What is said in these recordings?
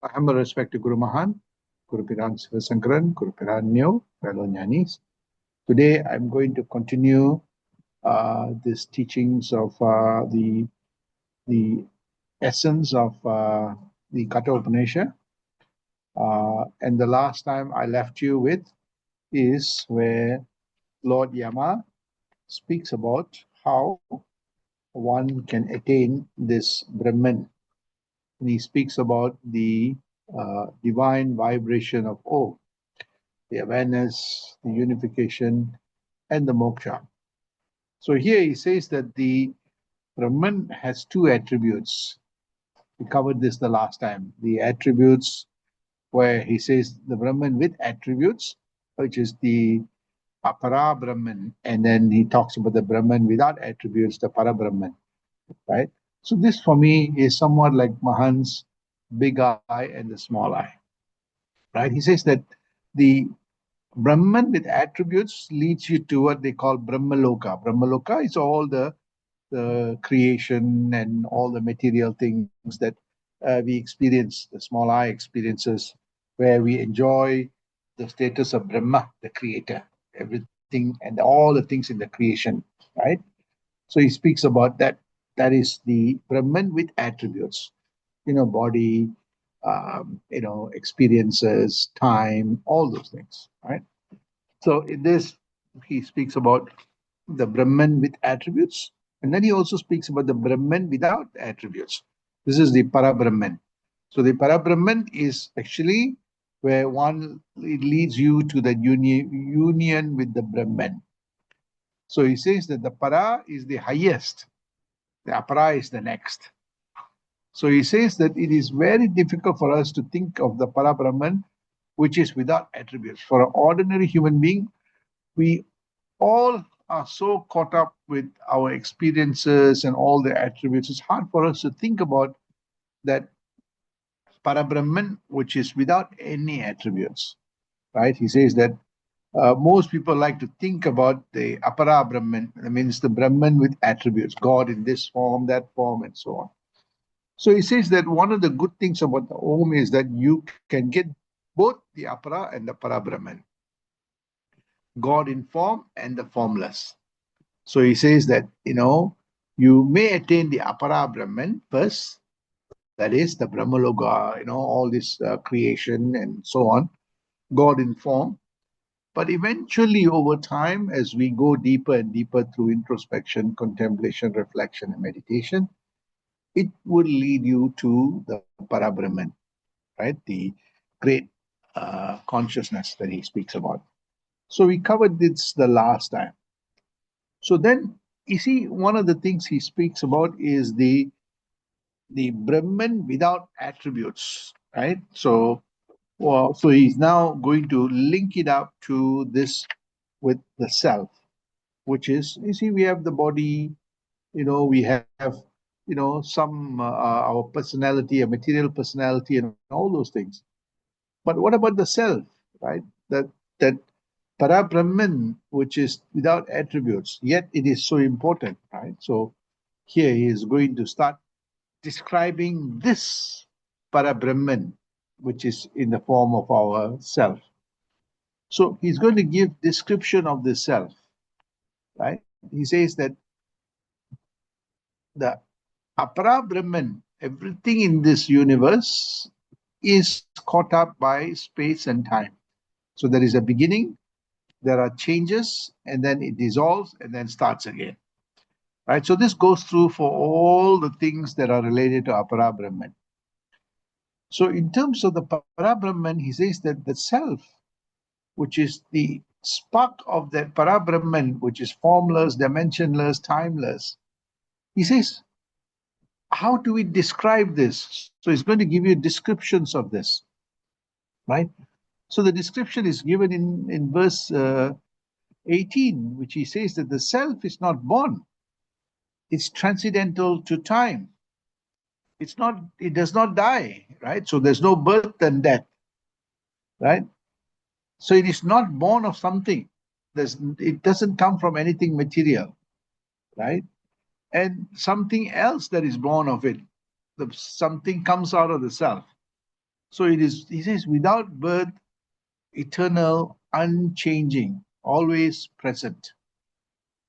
I humble respect to Guru Mahan, Guru Piran Sivasankaran, Guru Piran Neo, fellow Jnanis. Today I'm going to continue these teachings of the essence of the Katha Upanishad. And the last time I left you with is where Lord Yama speaks about how one can attain this Brahman. And he speaks about the divine vibration of Om, the awareness, the unification, and the moksha. So here he says that the Brahman has two attributes. We covered this the last time. The attributes where he says the Brahman with attributes, which is the Apara Brahman, and then he talks about the Brahman without attributes, the Para Brahman, right? So this for me is somewhat like Mahan's big eye and the small eye, right? He says that the Brahman with attributes leads you to what they call Brahmaloka. Brahmaloka is all the creation and all the material things that we experience, the small eye experiences, where we enjoy the status of Brahma, the creator, everything and all the things in the creation, right? So he speaks about that. That is the Brahman with attributes, body, experiences, time, all those things, right? So in this, he speaks about the Brahman with attributes, and then he also speaks about the Brahman without attributes. This is the Para Brahman. So the Para Brahman is actually where it leads you to the union with the Brahman. So he says that the Para is the highest, the Apara is the next. So he says that it is very difficult for us to think of the Para Brahman, which is without attributes. For an ordinary human being, we all are so caught up with our experiences and all the attributes. It's hard for us to think about that Parabrahman, which is without any attributes, right? He says that most people like to think about the Apara Brahman, that means the Brahman with attributes, God in this form, that form, and so on. So he says that one of the good things about the Om is that you can get both the Apara and the Para Brahman, God in form and the formless. So he says that, you may attain the Apara Brahman first, that is the Brahmaloga, all this creation and so on, God in form. But eventually, over time, as we go deeper and deeper through introspection, contemplation, reflection, and meditation, it will lead you to the Parabrahman, right? The great consciousness that he speaks about. So we covered this the last time. So then, you see, one of the things he speaks about is the Brahman without attributes, right? So, so he's now going to link it up to this with the self, which is, you see, we have the body, we have, some our personality, a material personality, and all those things. But what about the self, right? That para Brahman, which is without attributes, yet it is so important, right? So here he is going to start describing this para Brahman, which is in the form of our self. So he's going to give description of the self, right? He says that the apara Brahman, everything in this universe is caught up by space and time. So there is a beginning, there are changes, and then it dissolves and then starts again. Right? So this goes through for all the things that are related to apara Brahman. So in terms of the para Brahman, he says that the self, which is the spark of that para Brahman, which is formless, dimensionless, timeless, he says, how do we describe this? So he's going to give you descriptions of this, right? So the description is given in verse 18, which he says that the self is not born. It's transcendental to time. It does not die, right? So there's no birth and death, right? So it is not born of something. It doesn't come from anything material, right? And something else that is born of it. Something comes out of the self. So it is, he says, without birth, eternal, unchanging, always present.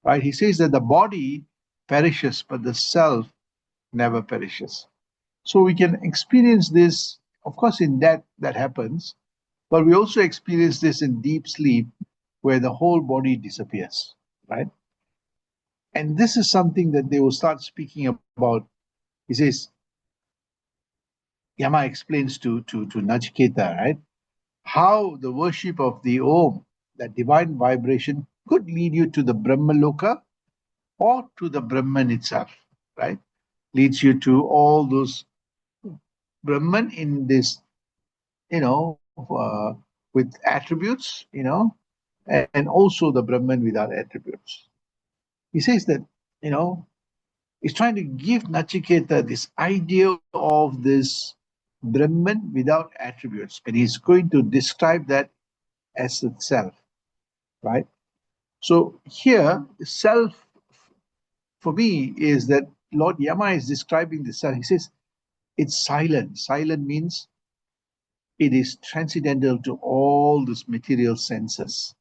Right? He says that the body perishes, but the self never perishes. So we can experience this, of course, in death that happens, but we also experience this in deep sleep where the whole body disappears, right? And this is something that they will start speaking about. He says, Yama explains to Nachiketa, right? How the worship of the Om, that divine vibration, could lead you to the Brahmaloka or to the Brahman itself, right? Leads you to all those Brahman in this, with attributes, and also the Brahman without attributes. He says that, you know, he's trying to give Nachiketa this idea of this Brahman without attributes, and he's going to describe that as itself, right? So here, self for me is that Lord Yama is describing the self. He says it's silent. Silent means it is transcendental to all these material senses.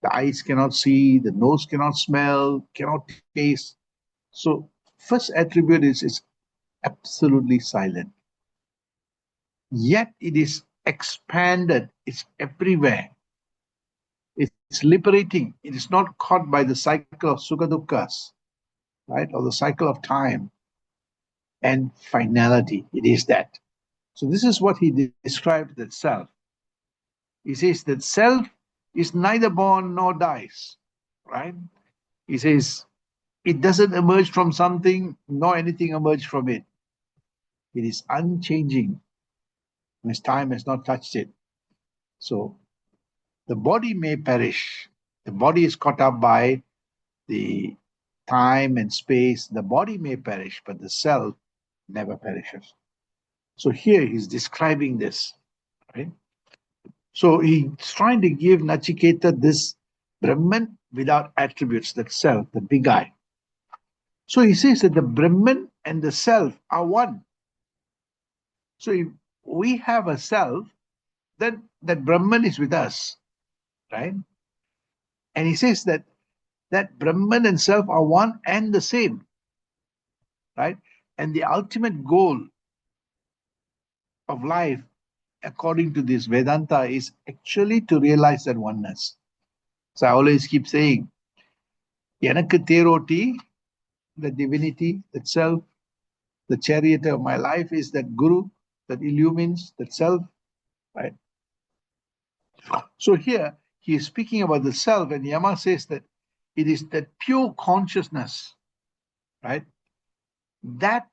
The eyes cannot see, the nose cannot smell, cannot taste. So, first attribute is it's absolutely silent. Yet it is expanded, it's everywhere. It's liberating. It is not caught by the cycle of sukha dukkha, right? Or the cycle of time and finality. It is that. So, this is what he described that self. He says that self is neither born nor dies, right? He says it doesn't emerge from something, nor anything emerge from it. It is unchanging. As time has not touched it. So the body may perish. The body is caught up by the time and space. The body may perish, but the self never perishes. So here he's describing this, right? So he's trying to give Nachiketa this Brahman without attributes, that self, the big I. So he says that the Brahman and the self are one. So if we have a self, then that Brahman is with us, right? And he says that Brahman and self are one and the same, right? And the ultimate goal of life, according to this Vedanta, is actually to realize that oneness. So I always keep saying, Yanakku Teroti, the divinity, that self, the charioteer of my life is that Guru that illumines that self, right? So here he is speaking about the self, and Yama says that it is that pure consciousness, right? That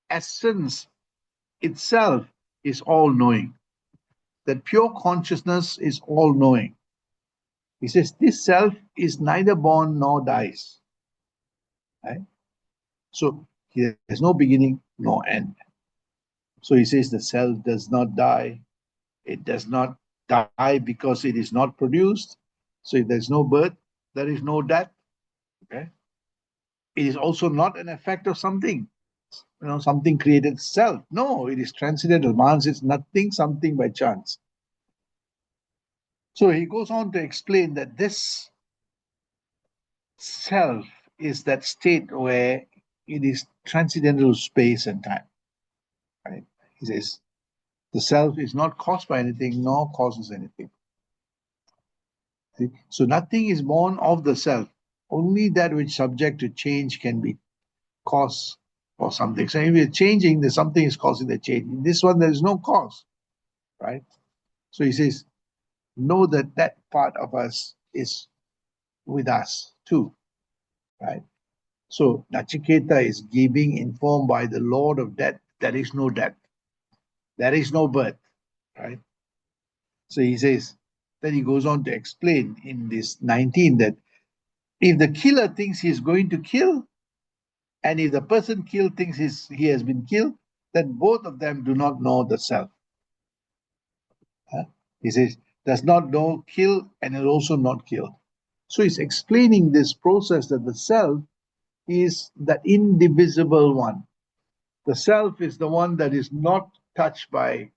essence itself is all knowing. That pure consciousness is all knowing. He says this self is neither born nor dies, right? So there's no beginning, no end. So he says the self does not die. It does not die because it is not produced. So if there's no birth, there is no death. Okay. It is also not an effect of something, something created self. No, it is transcendental. Mans is nothing, something by chance. So he goes on to explain that this self is that state where it is transcendental space and time. Right? He says the self is not caused by anything, nor causes anything. See? So nothing is born of the self. Only that which subject to change can be cause for something. So if you're changing, then something is causing the change. In this one, there is no cause, right? So he says, know that that part of us is with us too, right? So Nachiketa is being informed by the Lord of death. There is no death. There is no birth, right? So he says, then he goes on to explain in this 19 that if the killer thinks he's going to kill, and if the person killed thinks he has been killed, then both of them do not know the self. He says, does not know kill and is also not killed. So he's explaining this process that the self is the indivisible one. The self is the one that is not touched by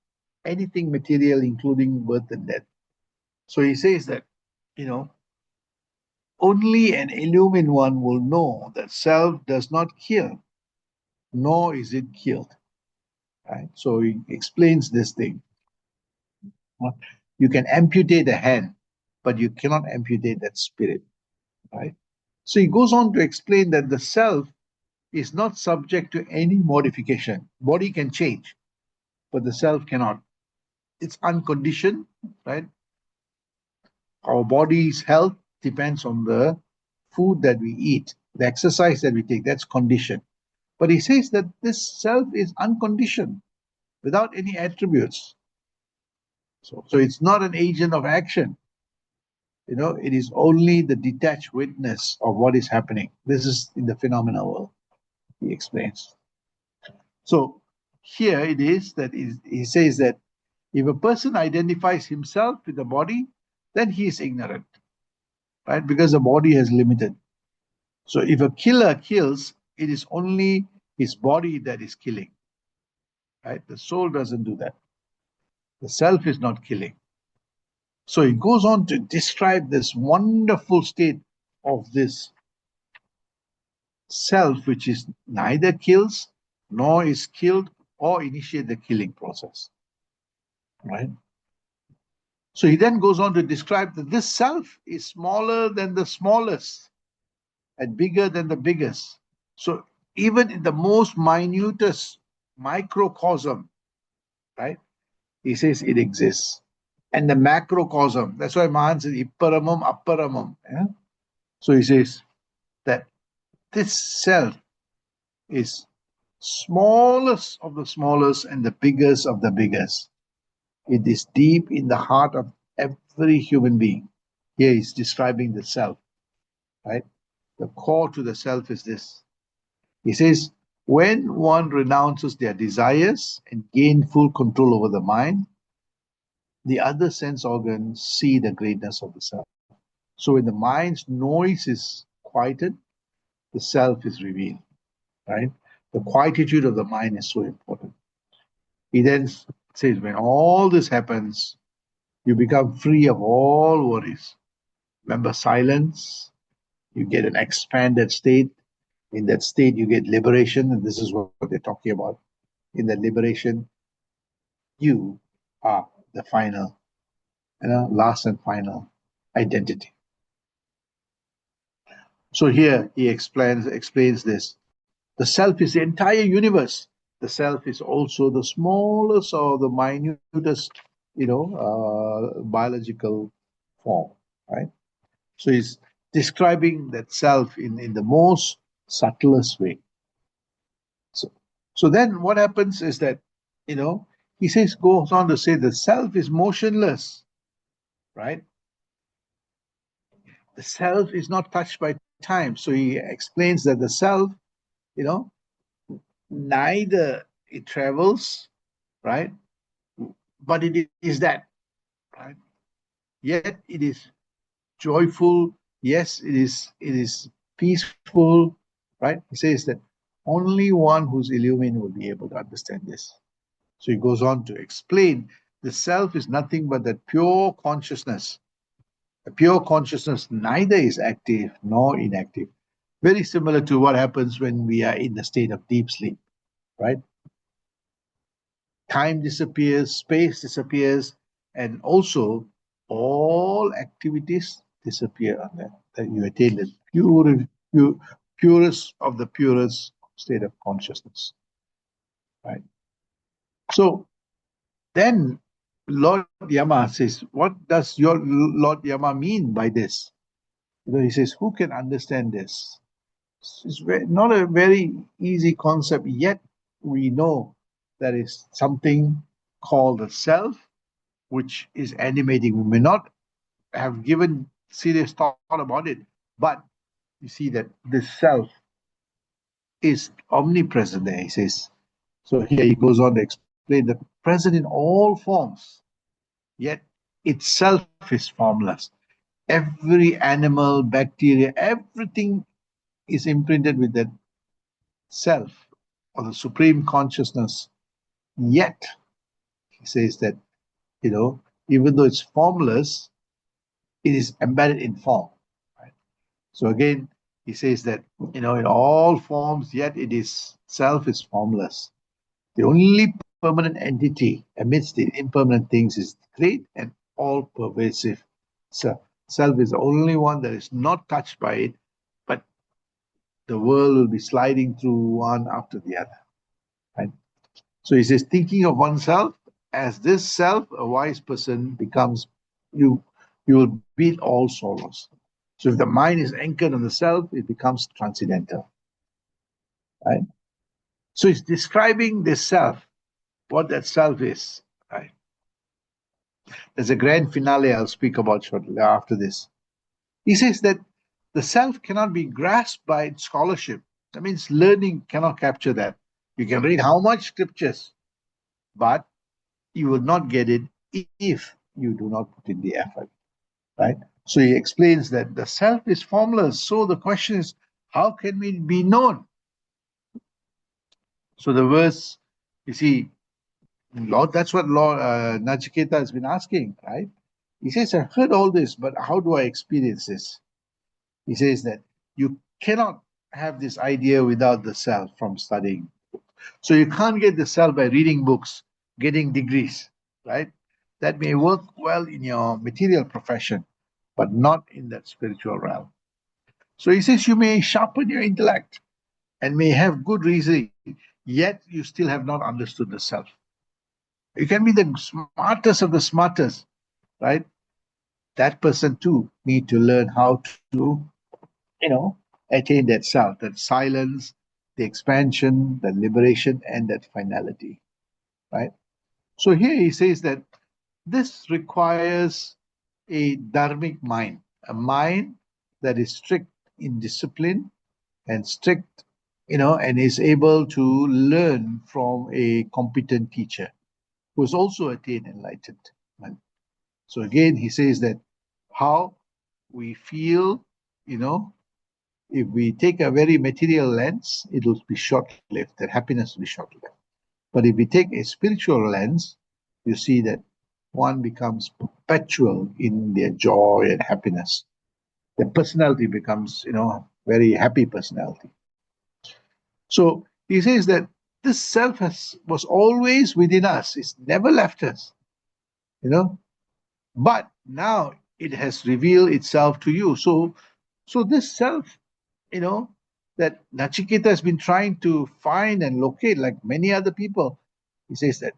anything material, including birth and death. So he says that, you know, only an illumined one will know that self does not kill, nor is it killed. Right? So he explains this thing. You can amputate a hand, but you cannot amputate that spirit. Right? So he goes on to explain that the self is not subject to any modification. Body can change, but the self cannot. It's unconditioned, right? Our body's health depends on the food that we eat, the exercise that we take. That's conditioned. But he says that this self is unconditioned, without any attributes. So it's not an agent of action. It is only the detached witness of what is happening. This is in the phenomena world, he explains. So here it is that he says that if a person identifies himself with the body, then he is ignorant, right? Because the body has limited. So if a killer kills, it is only his body that is killing, right? The soul doesn't do that. The self is not killing. So he goes on to describe this wonderful state of this self, which is neither kills nor is killed or initiate the killing process, right? So he then goes on to describe that this self is smaller than the smallest and bigger than the biggest. So even in the most minutest microcosm, right, he says it exists. And the macrocosm, that's why Mahan says ipparamam, apparamam. Yeah? So he says that this self is smallest of the smallest and the biggest of the biggest. It is deep in the heart of every human being. Here he's describing the self, right? The core to the self is this. He says, when one renounces their desires and gain full control over the mind, the other sense organs see the greatness of the self. So when the mind's noise is quieted, the self is revealed, right? The quietude of the mind is so important. He then says, when all this happens, you become free of all worries. Remember silence, you get an expanded state. In that state, you get liberation, and this is what they're talking about. In that liberation, you are the final, last and final identity. So here he explains this. The self is the entire universe. The self is also the smallest or the minutest, biological form, right? So he's describing that self in the most subtlest way. So then what happens is that, he goes on to say the self is motionless, right? The self is not touched by time. So he explains that the self, you know, neither it travels, right? But it is that, right? Yet it is joyful. Yes, it is peaceful, right? He says that only one who's illumined will be able to understand this. So he goes on to explain the self is nothing but that pure consciousness. A pure consciousness neither is active nor inactive. Very similar to what happens when we are in the state of deep sleep, right? Time disappears, space disappears, and also all activities disappear on that. That you attain the purest of the purest state of consciousness, right? So then Lord Yama says, what does your Lord Yama mean by this? He says, who can understand this? It's not a very easy concept, yet we know there is something called the self, which is animating. We may not have given serious thought about it, but you see that this self is omnipresent there, he says. So here he goes on to explain that present in all forms, yet itself is formless. Every animal, bacteria, everything is imprinted with that self or the supreme consciousness. Yet He says that, even though it's formless, it is embedded in form. Right? So again, he says that, in all forms, yet it is self is formless. The only permanent entity amidst the impermanent things is great and all pervasive self. Self is the only one that is not touched by it, but the world will be sliding through one after the other. Right? So he says, thinking of oneself as this self, a wise person becomes you. You will beat all sorrows. So if the mind is anchored on the self, it becomes transcendental. Right? So he's describing this self, what that self is. Right? There's a grand finale I'll speak about shortly after this. He says that the self cannot be grasped by scholarship. That means learning cannot capture that. You can read how much scriptures, but you will not get it if you do not put in the effort. Right? So he explains that the self is formless. So the question is, how can it be known? So the verse, you see, Lord, that's what Lord Nachiketa has been asking, right? He says, I've heard all this, but how do I experience this? He says that you cannot have this idea without the self from studying. So you can't get the self by reading books, getting degrees, right? That may work well in your material profession, but not in that spiritual realm. So he says you may sharpen your intellect and may have good reasoning, yet you still have not understood the self. You can be the smartest of the smartest, right? That person too need to learn how to, you know, attain that self, that silence, the expansion, the liberation, and that finality, right? So here he says that this requires a dharmic mind, a mind that is strict in discipline and strict, and is able to learn from a competent teacher who has also attained enlightenment. So again, he says that how we feel, you know, if we take a very material lens, it will be short-lived, that happiness will be short-lived. But if we take a spiritual lens, you see that one becomes perpetual in their joy and happiness. The personality becomes, very happy personality. So he says that this self was always within us. It's never left us, you know. But now it has revealed itself to you. So this self, you know, that Nachiketa has been trying to find and locate, like many other people, he says that,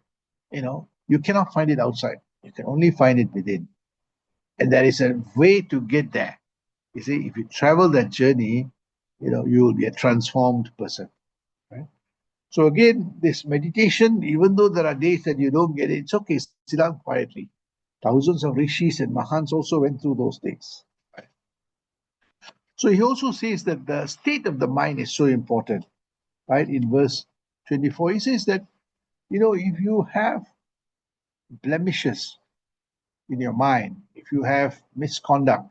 you cannot find it outside. You can only find it within. And there is a way to get there. You see, if you travel that journey, you will be a transformed person. Right? So again, this meditation, even though there are days that you don't get it, it's okay. Sit down quietly. Thousands of rishis and mahants also went through those days. Right? So he also says that the state of the mind is so important. Right? In verse 24, he says that, if you have blemishes in your mind, if you have misconduct,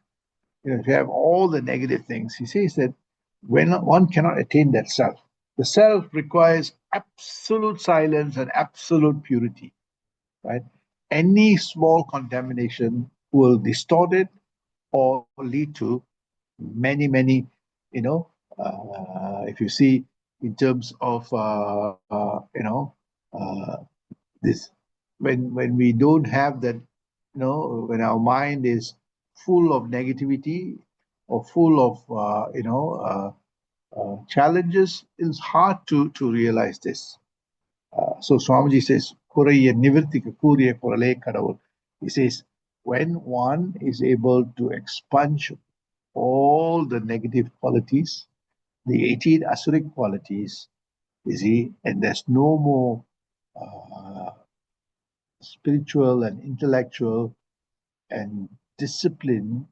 if you have all the negative things, he says that when one cannot attain that self, the self requires absolute silence and absolute purity, right? Any small contamination will distort it or lead to many, many, if you see in terms of, this, when we don't have that, when our mind is full of negativity or full of, challenges, it's hard to realize this. So Swamiji says, "Kuraiya nivirtika kuriya kurale kadavul." He says, when one is able to expunge all the negative qualities, the 18 asuric qualities, you see, and there's no more uh, spiritual and intellectual and discipline,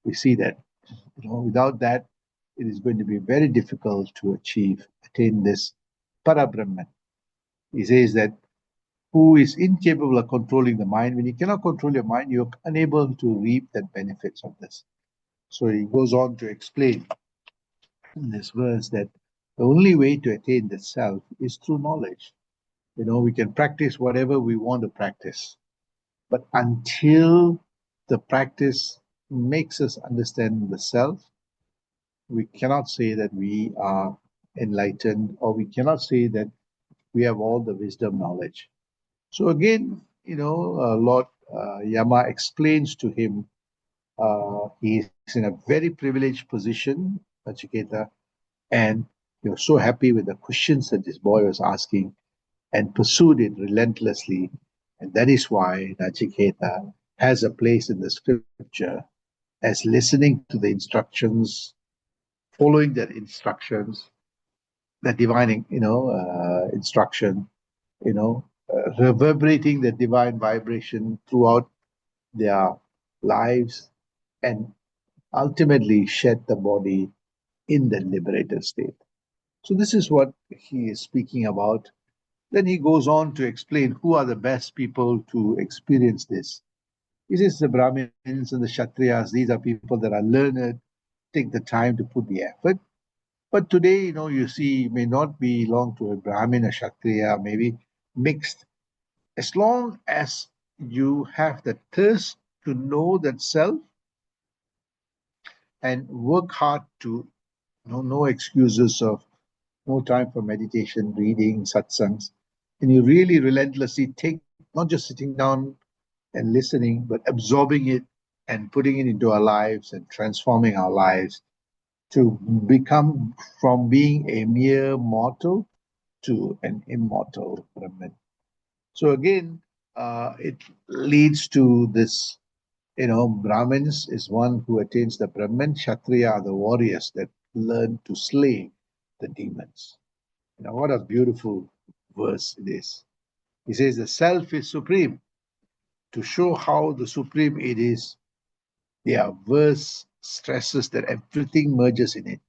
we see that, without that, it is going to be very difficult to attain this Parabrahman. He says that who is incapable of controlling the mind, when you cannot control your mind, you're unable to reap the benefits of this. So he goes on to explain in this verse that the only way to attain the self is through knowledge. We can practice whatever we want to practice, but until the practice makes us understand the self, we cannot say that we are enlightened, or we cannot say that we have all the wisdom knowledge. So again, Lord Yama explains to him, he's in a very privileged position, Nachiketa, and you're so happy with the questions that this boy was asking and pursued it relentlessly. And that is why Nachiketa has a place in the scripture as listening to the instructions, following that instructions, the divine, instruction, reverberating the divine vibration throughout their lives, and ultimately shed the body in the liberated state. So, this is what he is speaking about. Then he goes on to explain who are the best people to experience this. He says the Brahmins and the Kshatriyas, these are people that are learned, take the time to put the effort. But today, you see, may not belong to a Brahmin, a Kshatriya, maybe mixed. As long as you have the thirst to know that self and work hard to, no excuses of no time for meditation, reading, satsangs, and you really relentlessly take, not just sitting down and listening, but absorbing it and putting it into our lives and transforming our lives to become from being a mere mortal to an immortal Brahman. So again, it leads to this, Brahmins is one who attains the Brahman, Kshatriya are the warriors that learn to slay the demons. What a beautiful verse it is. He says the self is supreme. To show how the supreme it is, their verse stresses that everything merges in it.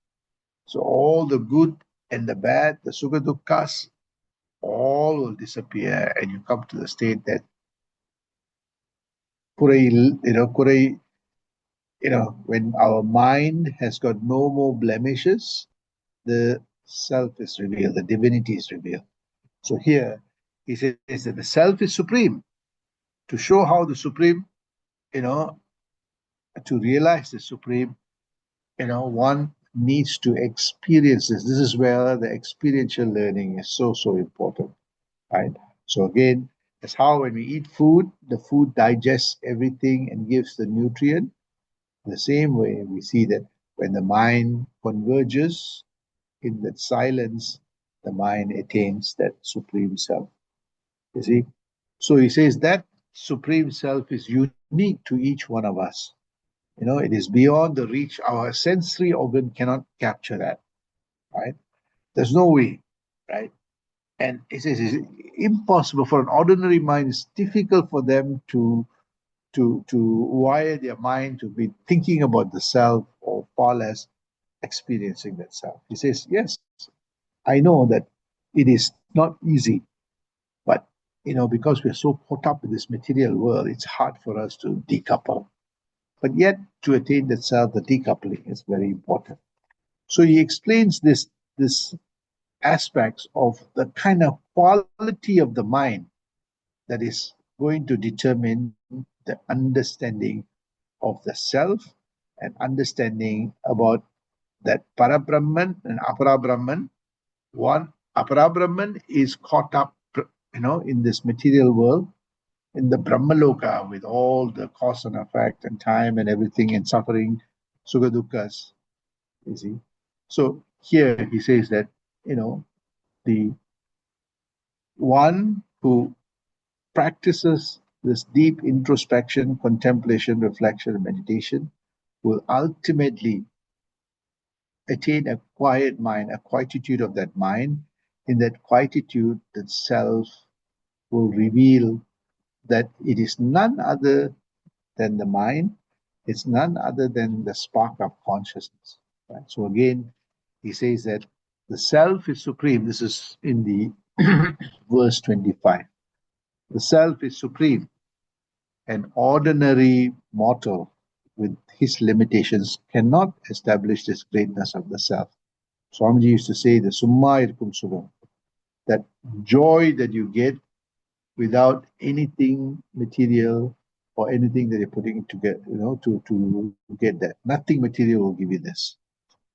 So all the good and the bad, the sukha dukkha's, all will disappear, and you come to the state that kurai, when our mind has got no more blemishes, the self is revealed, the divinity is revealed. So here he says that the self is supreme. To show how the supreme, you know, to realize the supreme, one needs to experience this. This is where the experiential learning is so, so important, right? So again, that's how when we eat food, the food digests everything and gives the nutrient. The same way, we see that when the mind converges in that silence, the mind attains that supreme self. You see? So he says that supreme self is unique to each one of us. It is beyond the reach. Our sensory organ cannot capture that, right? There's no way, right? And it says it's impossible for an ordinary mind. It's difficult for them to wire their mind to be thinking about the self, or far less experiencing that self. He says, yes, I know that it is not easy, but because we're so caught up in this material world, it's hard for us to decouple. But yet, to attain that self, the decoupling is very important. So he explains this aspects of the kind of quality of the mind that is going to determine the understanding of the self, and understanding about that Parabrahman and Aparabrahman. One, Aparabrahman is caught up, in this material world, in the Brahmaloka, with all the cause and effect and time and everything and suffering, Sukha Dukkha's, you see. So here he says that, the one who practices this deep introspection, contemplation, reflection, and meditation will ultimately attain a quiet mind, a quietude of that mind. In that quietude, the self will reveal that it is none other than the mind, it's none other than the spark of consciousness. Right? So again, he says that the self is supreme. This is in the verse 25. The self is supreme. An ordinary mortal with his limitations cannot establish this greatness of the self. Swamiji used to say the Summa Irkum Sugam. that joy that you get without anything material or anything that you're putting to get, to get that. Nothing material will give you this.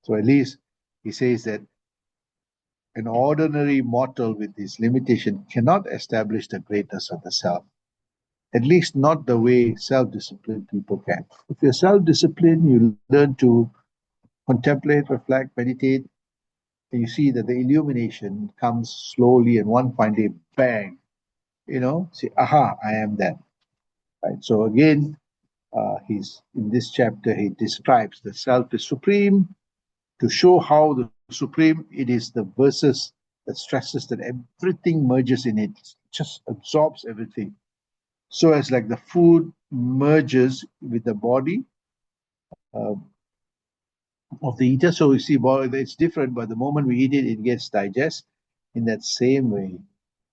So at least he says that an ordinary mortal with his limitation cannot establish the greatness of the self. At least not the way self-disciplined people can. If you're self-disciplined, you learn to contemplate, reflect, meditate, and you see that the illumination comes slowly and one fine day, bang, say, aha, I am that. Right. So again, he's in this chapter, he describes the self is supreme. To show how the supreme, it is the verses that stresses that everything merges in it, just absorbs everything. So as like the food merges with the body of the eater. So you see, it's different, but the moment we eat it, it gets digested. In that same way,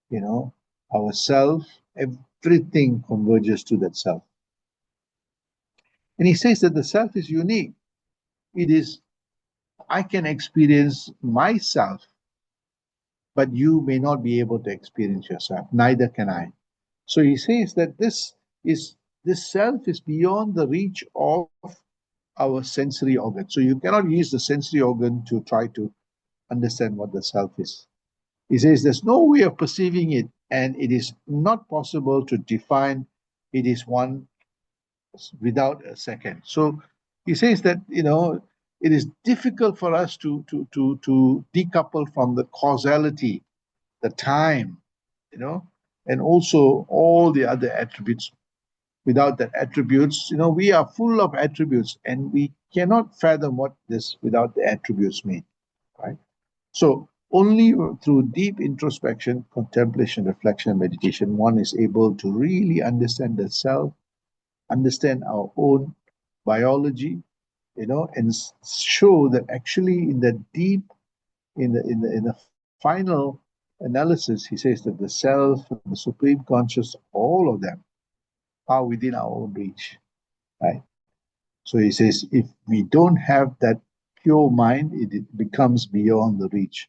you know, our self, everything converges to that self. And he says that the self is unique. It is, I can experience myself, but you may not be able to experience yourself. Neither can I. So he says that this self is beyond the reach of our sensory organ. So you cannot use the sensory organ to try to understand what the self is. He says there's no way of perceiving it, and it is not possible to define it is one without a second. So he says that it is difficult for us to decouple from the causality, the time, and also all the other attributes. Without that attributes, we are full of attributes, and we cannot fathom what this without the attributes mean, right? So only through deep introspection, contemplation, reflection, meditation, one is able to really understand the self, understand our own biology, and show that actually in the deep, in the final analysis, he says that the self, the supreme conscious, all of them are within our own reach, right? So he says if we don't have that pure mind, it becomes beyond the reach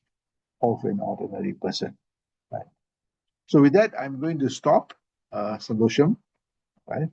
of an ordinary person, right? So with that, I'm going to stop, Sandosham, right?